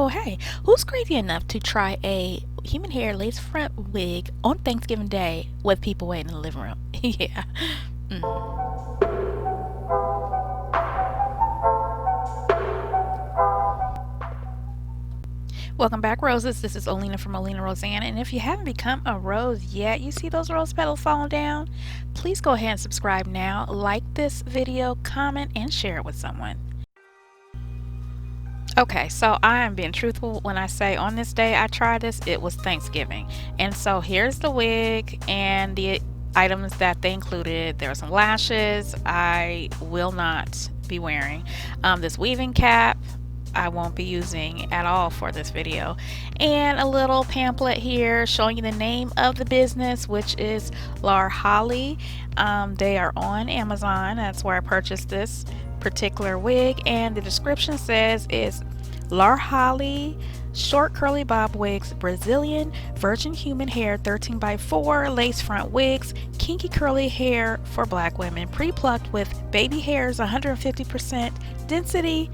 So, hey, who's crazy enough to try a human hair lace front wig on Thanksgiving Day with people waiting in the living room? Yeah. Mm. Welcome back, Roses. This is Olena from OlenaRosanne. And if you haven't become a rose yet, you see those rose petals falling down? Please go ahead and subscribe now, like this video, comment, and share it with someone. Okay, so I am being truthful when I say on this day I tried this, it was Thanksgiving. And so here's the wig and the items that they included. There are some lashes I will not be wearing. This weaving cap I won't be using at all for this video. And a little pamphlet here showing you the name of the business, which is Larhali. They are on Amazon. That's where I purchased this particular wig, and the description says is Larhali short curly bob wigs, Brazilian virgin human hair 13x4 lace front wigs, kinky curly hair for black women, pre-plucked with baby hairs, 150% density.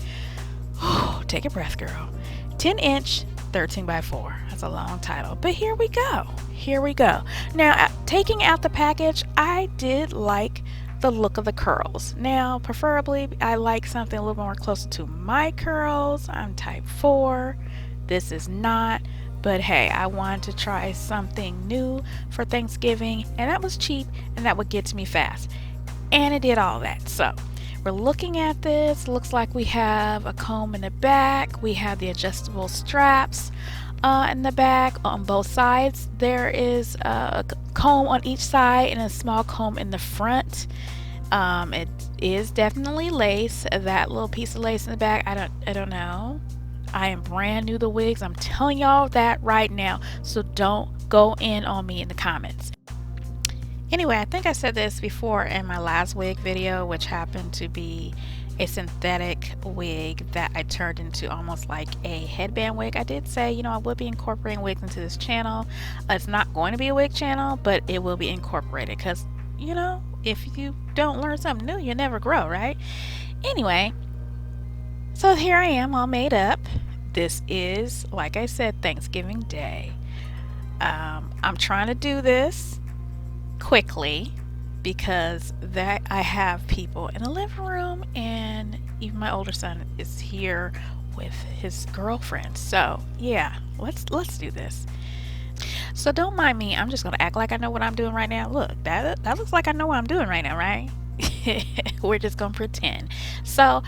Take a breath, girl. 10-inch 13x4. That's a long title, but here we go. Here we go. Now, taking out the package, I did like the look of the curls. Now, preferably, I like something a little more closer to my curls. I'm type 4. This is not, but hey, I wanted to try something new for Thanksgiving, and that was cheap, and that would get to me fast. And it did all that. So, we're looking at this. Looks like we have a comb in the back. We have the adjustable straps in the back on both sides. There is a comb on each side and a small comb in the front. It is definitely lace. That little piece of lace in the back, I don't know. I am brand new to wigs. I'm telling y'all that right now. So don't go in on me in the comments. Anyway, I think I said this before in my last wig video, which happened to be a synthetic wig that I turned into almost like a headband wig. I did say, you know, I would be incorporating wigs into this channel. It's not going to be a wig channel, but it will be incorporated because, you know, if you don't learn something new, you never grow, right? Anyway, so here I am all made up. This is, like I said, Thanksgiving Day. I'm trying to do this quickly because I have people in the living room, and even my older son is here with his girlfriend. So yeah, let's do this. So don't mind me, I'm just gonna act like I know what I'm doing right now. Look, that looks like I know what I'm doing right now, right? We're just gonna pretend. So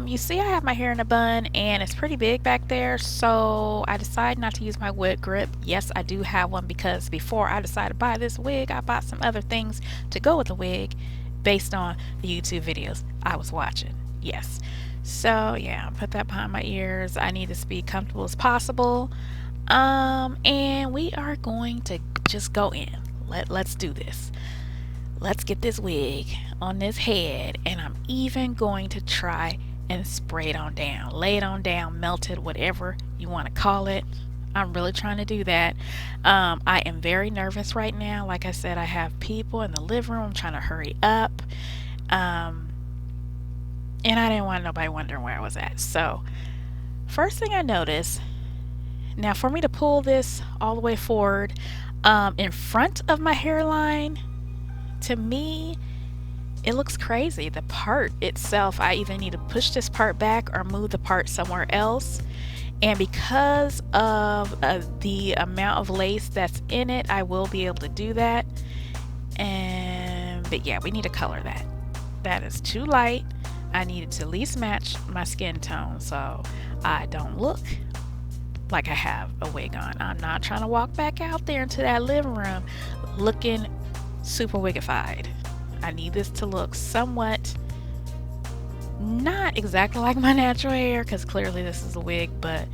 you see I have my hair in a bun, and it's pretty big back there, so I decided not to use my wig grip. Yes, I do have one, because before I decided to buy this wig, I bought some other things to go with the wig based on the YouTube videos I was watching. Yes, so yeah, put that behind my ears. I need this to be comfortable as possible, and we are going to just go in. Let's do this. Let's get this wig on this head, and I'm even going to try and spray it on down, lay it on down, melt it, whatever you want to call it. I'm really trying to do that. I am very nervous right now. Like I said, I have people in the living room. I'm trying to hurry up, and I didn't want nobody wondering where I was at. So first thing I noticed, now for me to pull this all the way forward in front of my hairline, to me it looks crazy. The part itself, I either need to push this part back or move the part somewhere else, and because of the amount of lace that's in it, I will be able to do that. But yeah, we need to color that. That is too light. I need it to at least match my skin tone so I don't look like I have a wig on. I'm not trying to walk back out there into that living room looking super wigified. I need this to look somewhat, not exactly like my natural hair, because clearly this is a wig, but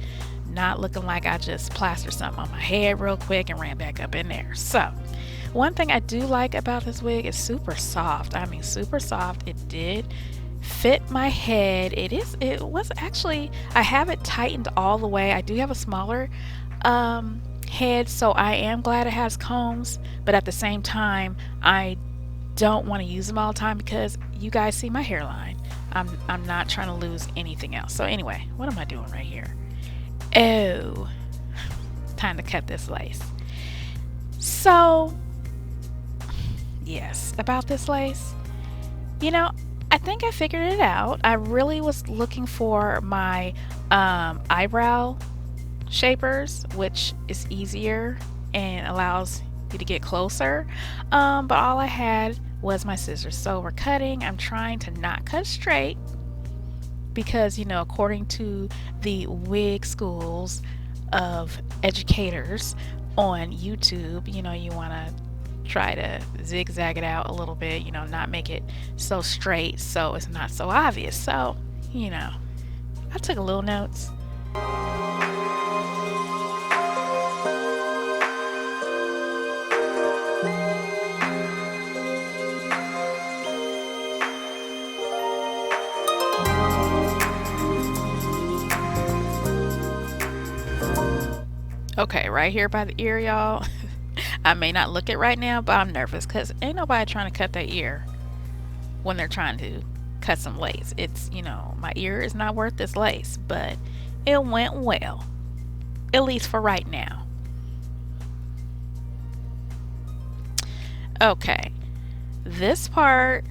not looking like I just plastered something on my head real quick and ran back up in there. So one thing I do like about this wig is super soft. I mean, super soft. It did fit my head. It was actually, I have it tightened all the way. I do have a smaller head, so I am glad it has combs, but at the same time I don't want to use them all the time because you guys see my hairline. I'm not trying to lose anything else. So anyway, what am I doing right here? Oh, time to cut this lace. So, yes, about this lace. You know, I think I figured it out. I really was looking for my eyebrow shapers, which is easier and allows you to get closer. But all I had was my scissors. So we're cutting. I'm trying to not cut straight because, you know, according to the wig schools of educators on YouTube, you know, you want to try to zigzag it out a little bit, you know, not make it so straight so it's not so obvious. So, you know, I took a little notes. Okay, right here by the ear, y'all. I may not look it right now, but I'm nervous because ain't nobody trying to cut their ear when they're trying to cut some lace. It's, you know, my ear is not worth this lace, but it went well, at least for right now. Okay, this part,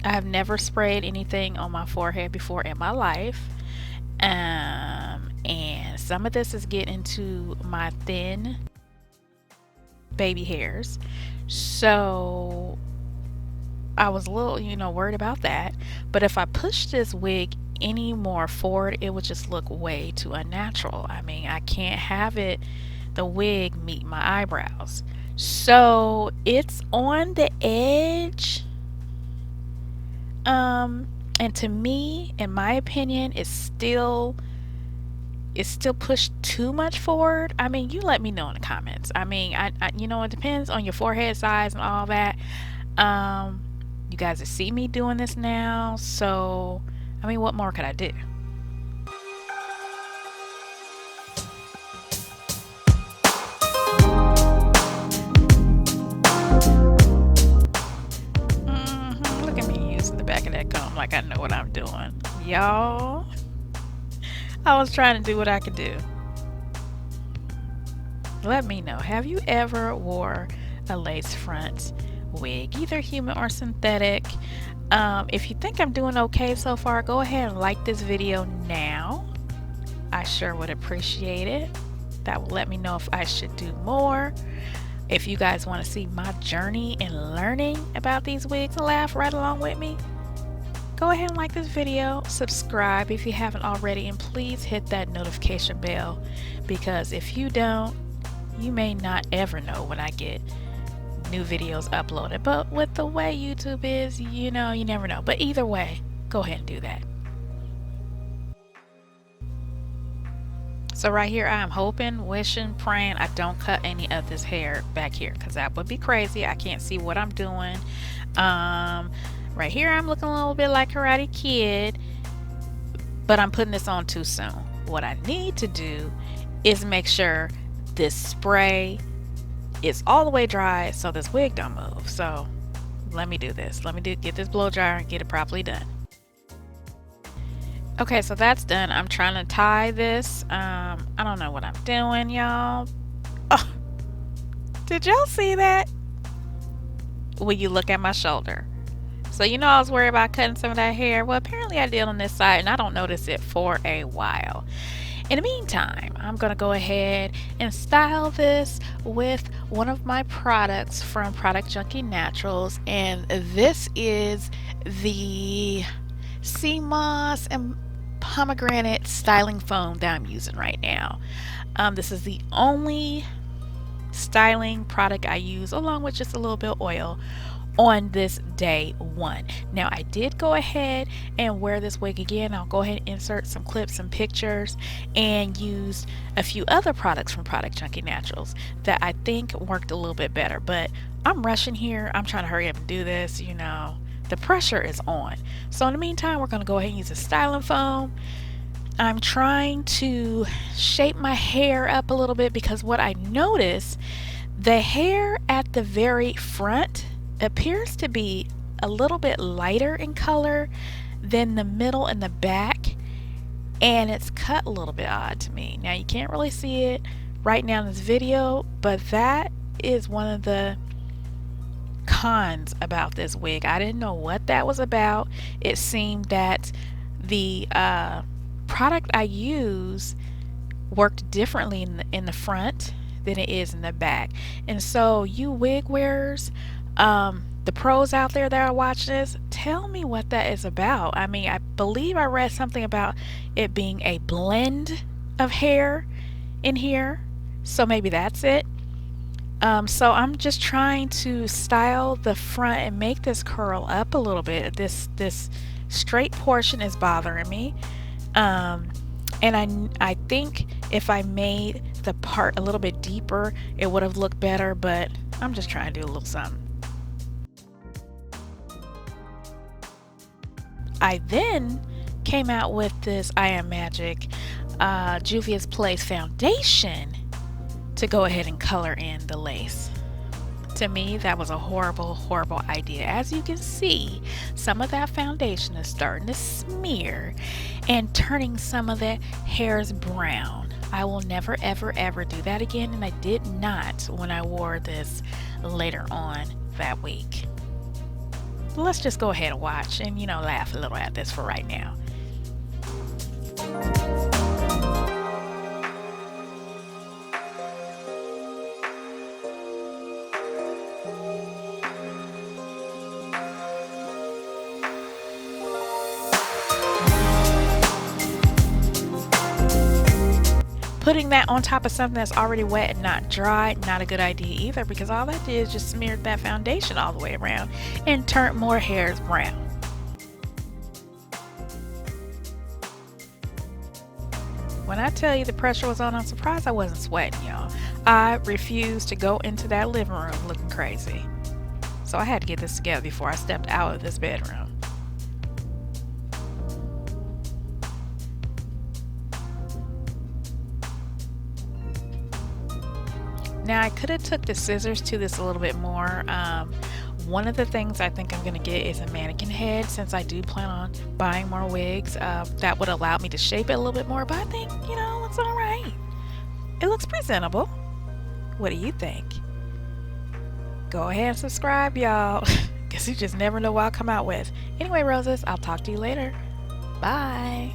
I've never sprayed anything on my forehead before in my life. And some of this is getting into my thin baby hairs. So I was a little, you know, worried about that. But if I push this wig any more forward, it would just look way too unnatural. I mean, I can't have it, the wig, meet my eyebrows. So it's on the edge. And to me, in my opinion, it's still pushed too much forward. I mean, you let me know in the comments. I mean, I you know, it depends on your forehead size and all that. You guys see me doing this now, so I mean, what more could I do? Look at me using the back of that comb like I know what I'm doing, y'all. I was trying to do what I could do. Let me know, have you ever wore a lace front wig, either human or synthetic? If you think I'm doing okay so far, go ahead and like this video now. I sure would appreciate it. That will let me know if I should do more. If you guys want to see my journey in learning about these wigs and laugh right along with me, go ahead and like this video, subscribe if you haven't already, and please hit that notification bell, because if you don't, you may not ever know when I get new videos uploaded. But with the way YouTube is, you know, you never know. But either way, go ahead and do that. So right here, I am hoping, wishing, praying I don't cut any of this hair back here, because that would be crazy. I can't see what I'm doing. Right here, I'm looking a little bit like Karate Kid, but I'm putting this on too soon. What I need to do is make sure this spray is all the way dry so this wig don't move. So let me do this. Let me get this blow dryer and get it properly done. Okay, so that's done. I'm trying to tie this. I don't know what I'm doing, y'all. Oh, did y'all see that? Will you look at my shoulder? So you know I was worried about cutting some of that hair. Well, apparently I did on this side, and I don't notice it for a while. In the meantime, I'm going to go ahead and style this with one of my products from Product Junkie Naturals, and this is the sea moss and pomegranate styling foam that I'm using right now. This is the only styling product I use, along with just a little bit of oil, on this day one. Now I did go ahead and wear this wig again. I'll go ahead and insert some clips and pictures, and use a few other products from Product Junkie Naturals that I think worked a little bit better. But I'm rushing here. I'm trying to hurry up and do this, you know. The pressure is on. So in the meantime, we're going to go ahead and use a styling foam. I'm trying to shape my hair up a little bit, because what I noticed, the hair at the very front appears to be a little bit lighter in color than the middle and the back. and it's cut a little bit odd to me. Now you can't really see it right now in this video, but that is one of the cons about this wig. I didn't know what that was about. It seemed that the product I use worked differently in the front than it is in the back. And so you wig wearers, the pros out there that are watching this, tell me what that is about. I mean, I believe I read something about it being a blend of hair in here, so maybe that's it. So I'm just trying to style the front and make this curl up a little bit. This straight portion is bothering me. And I think if I made the part a little bit deeper, it would have looked better, but I'm just trying to do a little something. I then came out with this I Am Magic Juvia's Place foundation to go ahead and color in the lace. To me, that was a horrible, horrible idea. As you can see, some of that foundation is starting to smear and turning some of the hairs brown. I will never, ever, ever do that again, and I did not when I wore this later on that week. Let's just go ahead and watch and, you know, laugh a little at this for right now. Putting that on top of something that's already wet and not dry, not a good idea either, because all that did is just smeared that foundation all the way around and turned more hairs brown. When I tell you the pressure was on, I'm surprised I wasn't sweating, y'all. I refused to go into that living room looking crazy. So I had to get this together before I stepped out of this bedroom. Now I could have took the scissors to this a little bit more. One of the things I think I'm going to get is a mannequin head, since I do plan on buying more wigs. That would allow me to shape it a little bit more, but I think, you know, it's alright. It looks presentable. What do you think? Go ahead and subscribe, y'all, because you just never know what I'll come out with. Anyway, roses, I'll talk to you later. Bye.